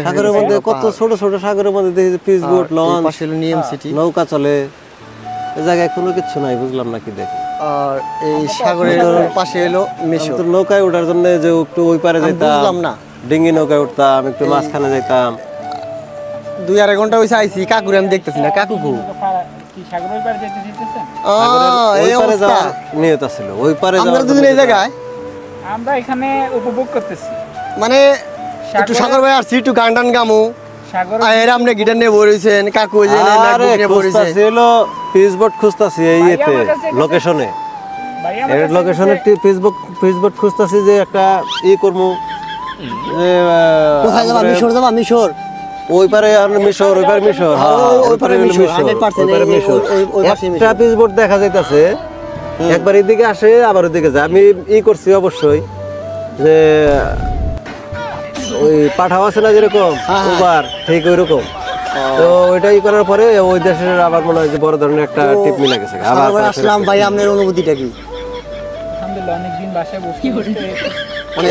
সাগরের মধ্যে কত ছোট ছোট সাগরের মধ্যে দেখি পিস বোট লঞ্চ পাশে হলো নিএম সিটি নৌকা চলে এই জায়গায় কোনো কিছু নাই বুঝলাম না কি দেখি আর এই সাগরের পাশে হলো মিশর তো নৌকায় ওঠার জন্য যে একটু ওই পারে যাইতাম বুঝলাম না ডিঙ্গি নৌকায় উঠতাম একটু মাঝখানে যাইতাম 2-2.5 ঘন্টা হইছে আইছি কাকুরে আমি দেখতেছি না কাকু কো কি সাগরের পাড়ে যেতে চাইতেছেন ওই এই পারে অবস্থা যাওয়ার নিয়ত ছিল ওই পারে আমরা যাওয়ার দুজন এই জায়গায় আমরা এখানে উপভোগ করতেছি মানে একটু সাগর ভাই আসছি একটু গান টান গামু সাগর এর আপনি গিটার নিয়ে বসেছেন কাকু ওই যে আরে নিয়ে বসেছে খুঁজতাছি হলো পিস বোট খুঁজতাছি এই ভাই, এতে আমার কাছে লোকেশনে ভাই আমার এর কাছে লোকেশনে পিস বোট খুঁজতাছি যে একটা করমু যে কোথায় যাবা মিশর যাবা মিশর ওই পারে আর মিশর ওই পারে মিশর হ্যাঁ ওই পারে মিশর 100% ওই পারে মিশর ওই পাশে একটা পিস বোট দেখা যাইতাছে একবার এদিকে আসে আবার ওইদিকে যায় আমি করছি অবশ্যই যে ওই পাঠাও আছে না যেরকম ওবার ঠিক ওই রকম তো ওইটাই করার পরে ওই দেশের আবার মনে হয় যে বড় ধরনের একটা টিপ মিলে গেছে আবার আসলাম ভাই আপনার অনুভূতিটা কি আলহামদুলিল্লাহ অনেকদিন বাসায় বসে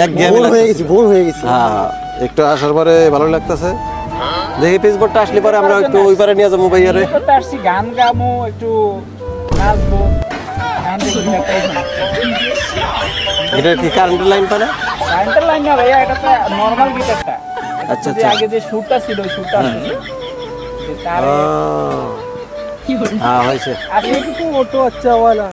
এক গেম বোর হয়ে গেছি হ্যাঁ একটু আসার পরে ভালো লাগতেছে দেখি পিস বোটটা আসলে পরে আমরা একটু ওই পারে নিয়ে যাবো ভাইয়ারে করতে আসছি গান গামো একটু নাচবো গান দেখবো এটা কি কারেন্টের লাইন পারে কারেন্টের লাইন না ভাইয়া এটা তো নরমাল গিটারটা আচ্ছা যে আগে যে সুরটা ছিল ওই সুরটা আসছে যে তার হ্যাঁ হয়েছে আসলে কিছু অটো আচ্ছা वाला